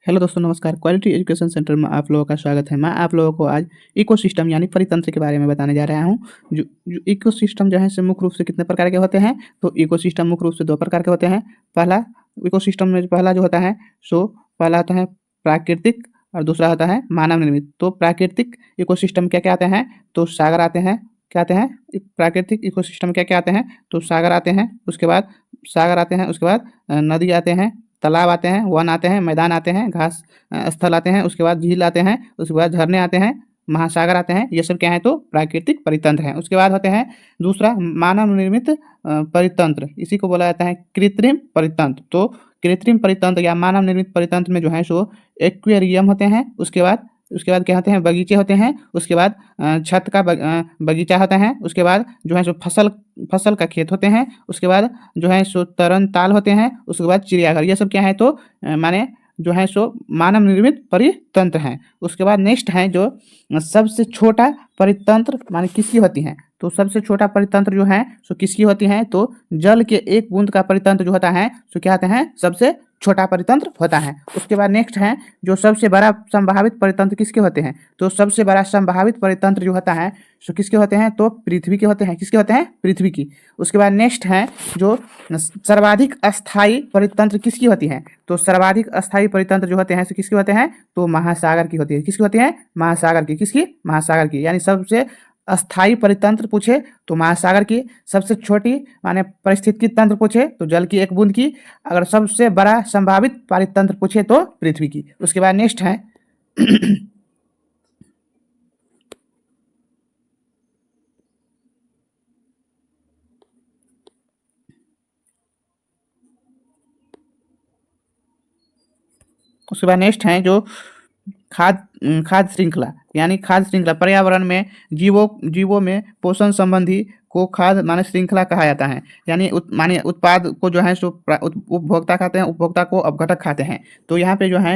Hello दोस्तों, नमस्कार। Quality education centre में आप लोगों का स्वागत है। मैं आप लोगों को आज इकोसिस्टम यानी परितंत्र के बारे में बताने जा रहा हूँ। जो इकोसिस्टम जो है से मुख्य रूप से कितने प्रकार के होते हैं, तो इकोसिस्टम मुख्य रूप से 2 प्रकार के होते हैं। पहला इकोसिस्टम में पहला जो होता है पहला होता है प्राकृतिक और दूसरा होता है मानव निर्मित। तो प्राकृतिक इकोसिस्टम क्या-क्या आते हैं, तो सागर आते हैं। क्या आते हैं? प्राकृतिक इकोसिस्टम क्या-क्या आते हैं, तो सागर आते हैं, उसके बाद उसके बाद नदी आते हैं, तालाब आते हैं, वन आते हैं, मैदान आते हैं, घास स्थल आते हैं, उसके बाद झील आते हैं, उसके बाद झरने आते हैं, महासागर आते हैं। ये सब क्या है, तो प्राकृतिक परितंत्र हैं। उसके बाद होते हैं दूसरा मानव निर्मित परितंत्र, इसी को बोला जाता है कृत्रिम परितंत्र। तो कृत्रिम परितंत्र या मानव निर्मित परितंत्र में जो है एक्वेरियम होते हैं। उसके बाद क्या होते हैं, बगीचे होते हैं। उसके बाद छत का बगीचा होता है। उसके बाद जो है फसल का खेत होते हैं। उसके बाद जो है तरण ताल होते हैं। उसके बाद चिड़ियाघर। ये सब क्या है, तो माने जो है मानव निर्मित परितंत्र हैं। उसके बाद नेक्स्ट है जो सबसे छोटा परितंत्र माने किसकी होती है, तो सबसे छोटा परितंत्र जो है किसकी होती है, तो जल के एक बूंद का परितंत्र जो होता है क्या होता है, सबसे छोटा परितंत्र होता है। उसके बाद नेक्स्ट है जो सबसे बड़ा संभावित परितंत्र किसके होते हैं, तो सबसे बड़ा संभावित परितंत्र जो होता है किसके होते हैं, तो पृथ्वी के होते हैं। किसके होते हैं, पृथ्वी की। उसके बाद नेक्स्ट है जो सर्वाधिक अस्थायी परितंत्र किसकी होती है, तो सर्वाधिक अस्थायी परितंत्र जो होते हैं किसके होते हैं, तो महासागर की होती है। किसकी होती है, महासागर की। किसकी, महासागर की। यानी सबसे अस्थायी परितंत्र पूछे तो महासागर की, सबसे छोटी माने परिस्थितिकी तंत्र पूछे तो जल की एक बूंद की, अगर सबसे बड़ा संभावित परितंत्र पूछे तो पृथ्वी की। उसके बाद नेक्स्ट है उसके बाद नेक्स्ट है जो खाद्य श्रृंखला, यानी खाद्य श्रृंखला पर्यावरण में जीवों में पोषण संबंधी को खाद्य माने श्रृंखला कहा जाता है। यानी माने उत्पाद को जो है उपभोक्ता खाते हैं, उपभोक्ता को अपघटक खाते हैं। तो यहाँ पे जो है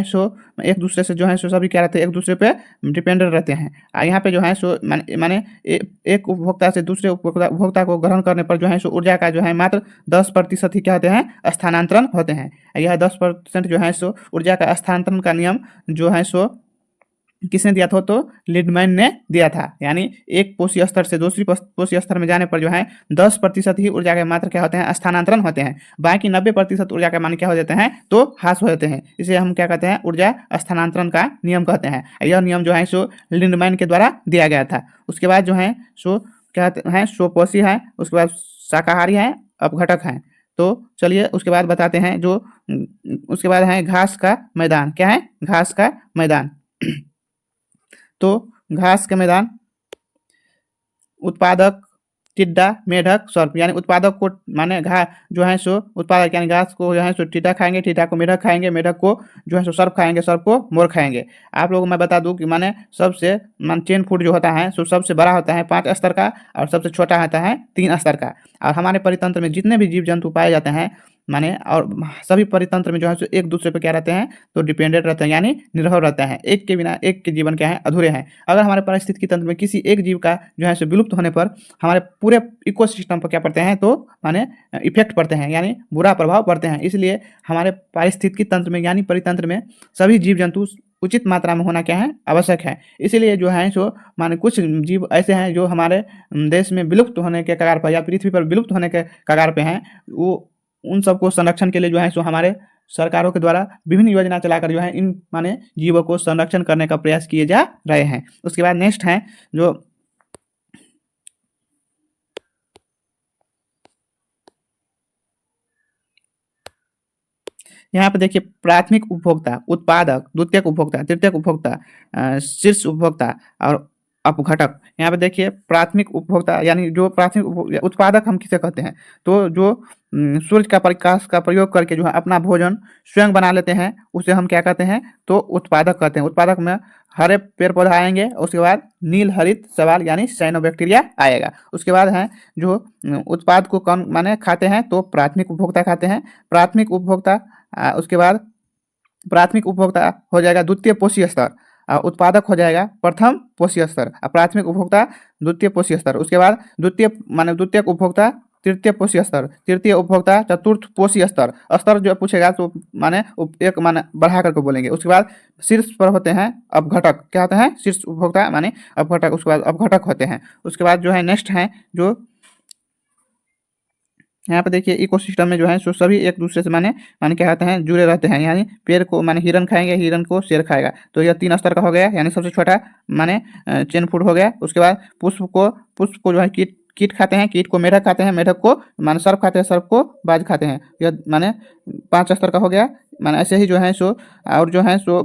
एक दूसरे से जो है सभी क्या रहते हैं, एक दूसरे पे डिपेंडेंट रहते हैं। यहाँ पे जो है माने एक उपभोक्ता से दूसरे उपभोक्ता को ग्रहण करने पर जो है ऊर्जा का जो है मात्र 10% ही क्या होते हैं, स्थानांतरण होते हैं। यह 10% जो है ऊर्जा का स्थानांतरण का नियम जो है किसने दिया था, तो लिडमैन ने दिया था। यानी एक पोषी स्तर से दूसरी पोषी स्तर में जाने पर जो है 10% ही ऊर्जा के मात्र क्या होते हैं, स्थानांतरण होते हैं। बाकी 90% ऊर्जा के मान क्या हो जाते हैं, तो ह्रास हो जाते हैं। इसे हम क्या कहते हैं, ऊर्जा स्थानांतरण का नियम कहते हैं। यह नियम जो है लिडमैन के द्वारा दिया गया था। उसके बाद जो है क्या है, स्वपोषी है। उसके बाद शाकाहारी है, अपघटक है। तो चलिए उसके बाद बताते हैं जो उसके बाद है घास का मैदान। क्या है, घास का मैदान। तो घास के मैदान उत्पादक, टिड्डा, मेढक, सर्प। यानी उत्पादक को माने जो है उत्पादक यानी घास को जो है टिड्डा खाएंगे, टिड्डा को मेढक खाएंगे, मेढक को जो है सर्प खाएंगे, सर्प को मोर खाएंगे। आप लोगों को मैं बता दूं कि माने सबसे चेन फूड जो होता है सबसे बड़ा होता है 5 स्तर का, और सबसे छोटा होता है 3 स्तर का। और हमारे परितंत्र में जितने भी जीव जंतु पाए जाते हैं माने, और सभी परितंत्र में जो है एक दूसरे पे क्या रहते हैं, तो डिपेंडेंट रहते हैं, यानी निर्भर रहते हैं। एक के बिना एक के जीवन क्या है, अधूरे हैं। अगर हमारे पारिस्थितिकी तंत्र में किसी एक जीव का जो है विलुप्त होने पर हमारे पूरे इकोसिस्टम पर क्या पड़ते हैं, तो माने इफेक्ट पड़ते हैं, यानी बुरा प्रभाव पड़ते हैं। इसलिए हमारे पारिस्थितिकी तंत्र में यानी परितंत्र में सभी जीव जंतु उचित मात्रा में होना क्या है, आवश्यक है। इसीलिए जो है माने कुछ जीव ऐसे हैं जो हमारे देश में विलुप्त होने के कगार पर या पृथ्वी पर विलुप्त होने के कगार पे हैं। वो उन सबको संरक्षण के लिए जो है हमारे सरकारों के द्वारा विभिन्न योजना चलाकर जो है इन माने जीवों को संरक्षण करने का प्रयास किए जा रहे हैं। उसके बाद नेक्स्ट है जो यहाँ पे देखिए प्राथमिक उपभोक्ता, उत्पादक, द्वितीयक उपभोक्ता, तृतीयक उपभोक्ता, शीर्ष उपभोक्ता और अपघटक। यहाँ पे देखिए प्राथमिक उपभोक्ता यानी जो प्राथमिक उत्पादक हम किसे कहते हैं, तो जो सूर्य का प्रकाश का प्रयोग करके जो है अपना भोजन स्वयं बना लेते हैं उसे हम क्या कहते हैं, तो उत्पादक कहते हैं। उत्पादक में हरे पेड़ पौधा आएंगे, उसके बाद नील हरित सवाल यानी साइनोबैक्टीरिया आएगा। उसके बाद है जो उत्पाद को कम माने खाते हैं तो प्राथमिक उपभोक्ता खाते हैं। प्राथमिक उपभोक्ता उसके बाद प्राथमिक उपभोक्ता हो जाएगा द्वितीय पोषी स्तर, उत्पादक हो जाएगा प्रथम पोषी स्तर, प्राथमिक उपभोक्ता द्वितीय पोषी स्तर। उसके बाद द्वितीय माने द्वितीयक उपभोक्ता तृतीय पोषी स्तर, तृतीय उपभोक्ता, चतुर्थ पोषी स्तर। स्तर जो पूछेगा तो माने एक माने बढ़ा करके बोलेंगे। उसके बाद शीर्ष पर होते हैं अपघटक, क्या होते हैं? शीर्ष उपभोक्ता माने अपघटक, उसके बाद अपघटक होते हैं। उसके बाद जो है नेक्स्ट है जो यहाँ पे देखिए इकोसिस्टम में जो है सो सभी एक दूसरे से माने माने क्या कहते हैं, जुड़े रहते हैं। यानी पेड़ को माने हिरन खाएंगे, हिरन को शेर खाएगा, तो यह 3 स्तर का हो गया। यानी सबसे छोटा माने चेन फूड हो गया। उसके बाद पुष्प को जो है कीट कीट खाते हैं, कीट को मेढक खाते हैं, मेढक को माने सर्प खाते हैं, सर्प को बाज खाते हैं। यह माने 5 स्तर का हो गया। माने ऐसे ही जो है सो और जो है सो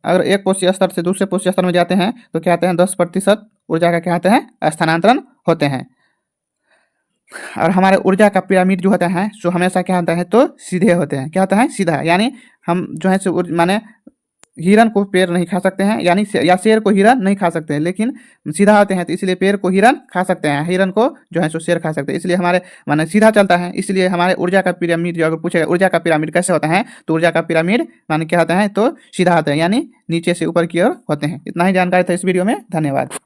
अगर एक पोषी स्तर से दूसरे पोषी स्तर में जाते हैं तो क्या कहते हैं 10% ऊर्जा का क्या कहते हैं स्थानांतरण होते हैं। और हमारे ऊर्जा का पिरामिड जो होता है सो हमेशा क्या होता है तो सीधे होते हैं। क्या होता है? सीधा। यानी हम जो है सो माने हिरन को पेड़ नहीं खा सकते हैं, यानी या शेर को हिरन नहीं खा सकते हैं, लेकिन सीधा होते हैं तो इसलिए पेड़ को हिरन खा सकते हैं, हिरन को जो है सो शेर खा सकते हैं। इसलिए हमारे माने सीधा चलता है। इसलिए हमारे ऊर्जा का पिरामिड जो अगर पूछेगा ऊर्जा का पिरामिड कैसे होता है तो ऊर्जा का पिरामिड माने क्या होता है तो सीधा होता है, यानी नीचे से ऊपर की ओर होते हैं। इतना ही जानकारी था इस वीडियो में। धन्यवाद।